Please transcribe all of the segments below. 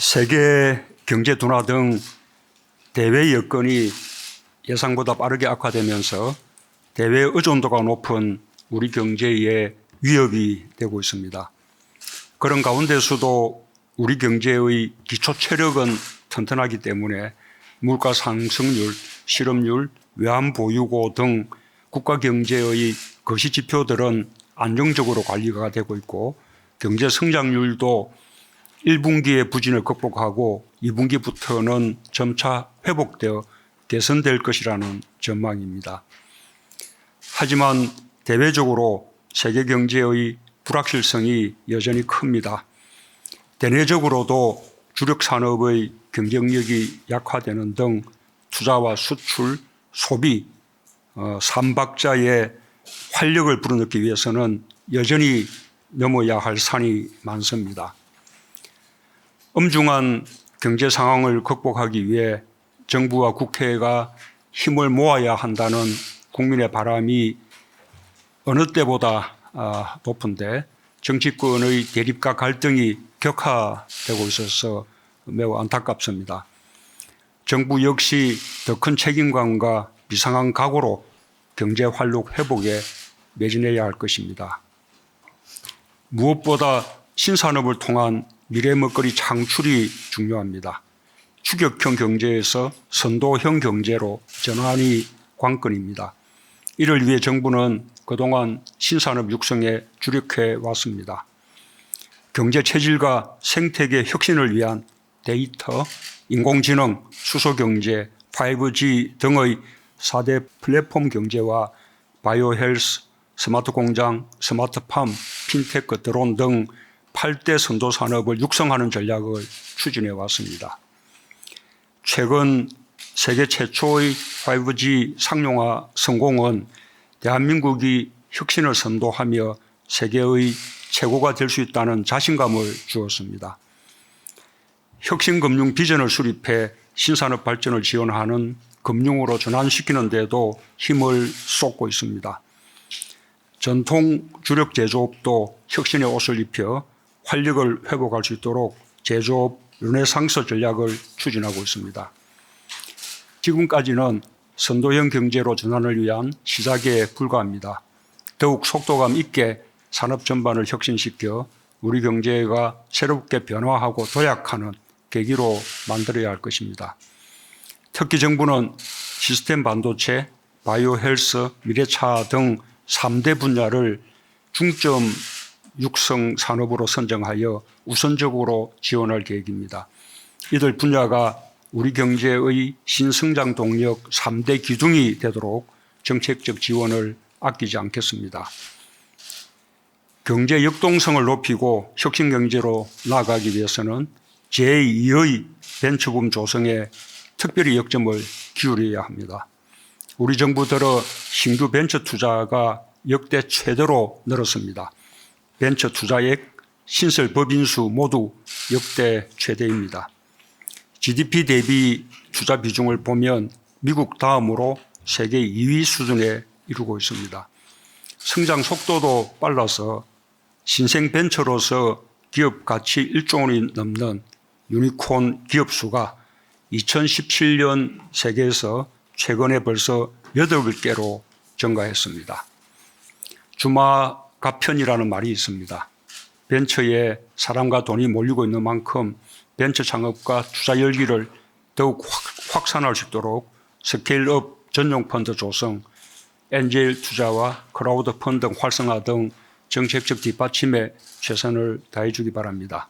세계 경제 둔화 등 대외 여건이 예상보다 빠르게 악화되면서 대외 의존도가 높은 우리 경제에 위협이 되고 있습니다. 그런 가운데서도 우리 경제의 기초 체력은 튼튼하기 때문에 물가 상승률, 실업률, 외환 보유고 등 국가 경제의 거시 지표들은 안정적으로 관리가 되고 있고 경제 성장률도 1분기의 부진을 극복하고 2분기부터는 점차 회복되어 개선될 것이라는 전망입니다. 하지만 대외적으로 세계 경제의 불확실성이 여전히 큽니다. 대내적으로도 주력 산업의 경쟁력이 약화되는 등 투자와 수출, 소비, 삼박자의 활력을 불어넣기 위해서는 여전히 넘어야 할 산이 많습니다. 엄중한 경제 상황을 극복하기 위해 정부와 국회가 힘을 모아야 한다는 국민의 바람이 어느 때보다 높은데 정치권의 대립과 갈등이 격화되고 있어서 매우 안타깝습니다. 정부 역시 더 큰 책임감과 비상한 각오로 경제 활력 회복에 매진해야 할 것입니다. 무엇보다 신산업을 통한 미래 먹거리 창출이 중요합니다. 추격형 경제에서 선도형 경제로 전환이 관건입니다. 이를 위해 정부는 그동안 신산업 육성에 주력해 왔습니다. 경제 체질과 생태계 혁신을 위한 데이터, 인공지능, 수소경제, 5G 등의 4대 플랫폼 경제와 바이오 헬스, 스마트 공장, 스마트팜, 핀테크, 드론 등 8대 선도 산업을 육성하는 전략을 추진해 왔습니다. 최근 세계 최초의 5G 상용화 성공은 대한민국이 혁신을 선도하며 세계의 최고가 될 수 있다는 자신감을 주었습니다. 혁신금융 비전을 수립해 신산업 발전을 지원하는 금융으로 전환시키는 데도 힘을 쏟고 있습니다. 전통 주력 제조업도 혁신의 옷을 입혀 활력을 회복할 수 있도록 제조업 르네상스 전략을 추진하고 있습니다. 지금까지는 선도형 경제로 전환을 위한 시작에 불과합니다. 더욱 속도감 있게 산업 전반을 혁신시켜 우리 경제가 새롭게 변화하고 도약하는 계기로 만들어야 할 것입니다. 특히 정부는 시스템 반도체, 바이오 헬스, 미래차 등 3대 분야를 중점 육성 산업으로 선정하여 우선적으로 지원할 계획입니다. 이들 분야가 우리 경제의 신성장 동력 3대 기둥이 되도록 정책적 지원을 아끼지 않겠습니다. 경제 역동성을 높이고 혁신 경제로 나아가기 위해서는 제2의 벤처붐 조성에 특별히 역점을 기울여야 합니다. 우리 정부 들어 신규 벤처 투자가 역대 최대로 늘었습니다. 벤처 투자액, 신설 법인수 모두 역대 최대입니다. GDP 대비 투자 비중을 보면 미국 다음으로 세계 2위 수준에 이르고 있습니다. 성장 속도도 빨라서 신생 벤처로서 기업 가치 1조 원이 넘는 유니콘 기업 수가 2017년 세계에서 최근에 벌써 8개로 증가했습니다. 주마가편이라는 말이 있습니다. 벤처에 사람과 돈이 몰리고 있는 만큼 벤처 창업과 투자 열기를 더욱 확산할 수 있도록 스케일업 전용 펀드 조성, 엔젤 투자와 크라우드 펀드 활성화 등 정책적 뒷받침에 최선을 다해 주기 바랍니다.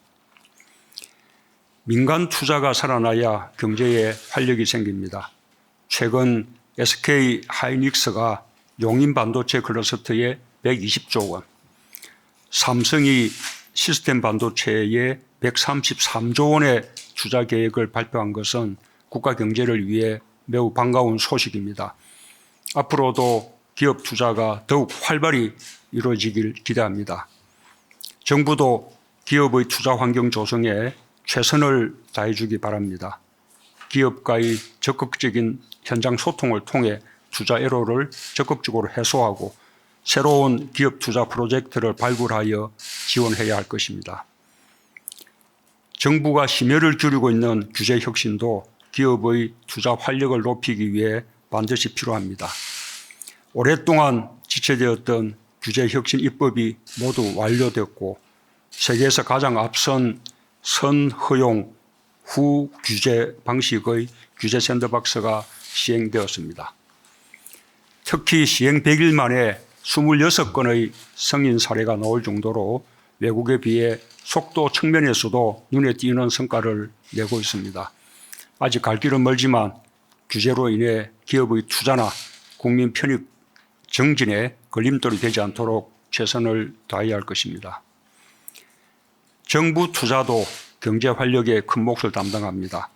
민간 투자가 살아나야 경제에 활력이 생깁니다. 최근 SK 하이닉스가 용인 반도체 클러스터에 120조 원, 삼성이 시스템 반도체에 133조 원의 투자 계획을 발표한 것은 국가 경제를 위해 매우 반가운 소식입니다. 앞으로도 기업 투자가 더욱 활발히 이루어지길 기대합니다. 정부도 기업의 투자 환경 조성에 최선을 다해 주기 바랍니다. 기업과의 적극적인 현장 소통을 통해 투자 애로를 적극적으로 해소하고 새로운 기업 투자 프로젝트를 발굴하여 지원해야 할 것입니다. 정부가 심혈을 기울이고 있는 규제 혁신도 기업의 투자 활력을 높이기 위해 반드시 필요합니다. 오랫동안 지체되었던 규제 혁신 입법이 모두 완료됐고 세계에서 가장 앞선 선허용 후 규제 방식의 규제 샌드박스가 시행되었습니다. 특히 시행 100일 만에 26건의 승인 사례가 나올 정도로 외국에 비해 속도 측면에서도 눈에 띄는 성과를 내고 있습니다. 아직 갈 길은 멀지만 규제로 인해 기업의 투자나 국민 편익 정진에 걸림돌이 되지 않도록 최선을 다해야 할 것입니다. 정부 투자도 경제 활력에 큰 몫을 담당합니다.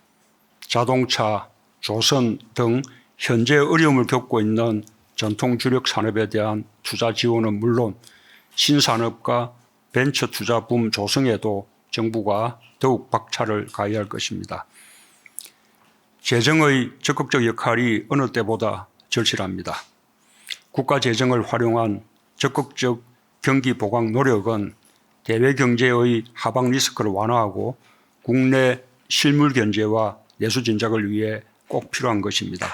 자동차, 조선 등 현재 어려움을 겪고 있는 전통 주력 산업에 대한 투자 지원은 물론 신산업과 벤처 투자 붐 조성에도 정부가 더욱 박차를 가해야 할 것입니다. 재정의 적극적 역할이 어느 때보다 절실합니다. 국가 재정을 활용한 적극적 경기 보강 노력은 대외 경제의 하방 리스크를 완화하고 국내 실물 견제와 내수 진작을 위해 꼭 필요한 것입니다.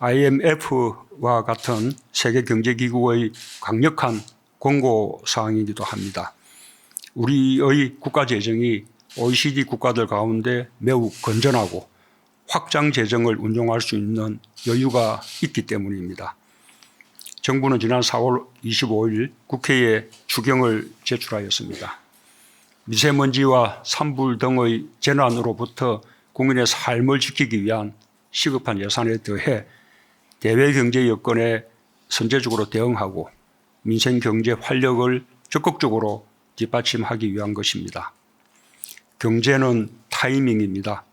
IMF와 같은 세계경제기구의 강력한 권고사항이기도 합니다. 우리의 국가 재정이 OECD 국가들 가운데 매우 건전하고 확장 재정을 운용할 수 있는 여유가 있기 때문입니다. 정부는 지난 4월 25일 국회에 추경을 제출하였습니다. 미세먼지와 산불 등의 재난으로부터 국민의 삶을 지키기 위한 시급한 예산에 더해 대외 경제 여건에 선제적으로 대응하고 민생 경제 활력을 적극적으로 뒷받침하기 위한 것입니다. 경제는 타이밍입니다.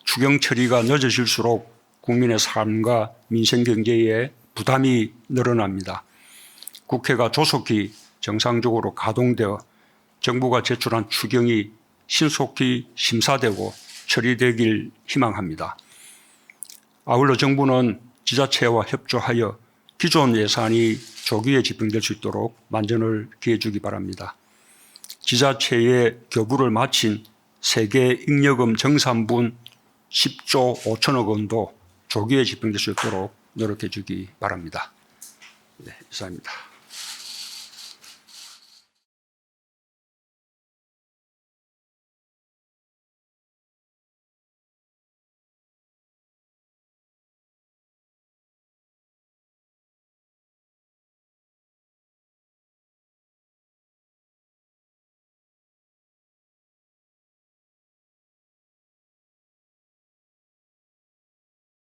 추경 처리가 늦어질수록 국민의 삶과 민생 경제에 부담이 늘어납니다. 국회가 조속히 정상적으로 가동되어 정부가 제출한 추경이 신속히 심사되고 처리되길 희망합니다. 아울러 정부는 지자체와 협조하여 기존 예산이 조기에 집행될 수 있도록 만전을 기해 주기 바랍니다. 지자체의 교부를 마친 세계 잉여금 정산분 10조 5천억 원도 조기에 집행될 수 있도록 노력해 주기 바랍니다. 네, 이상입니다.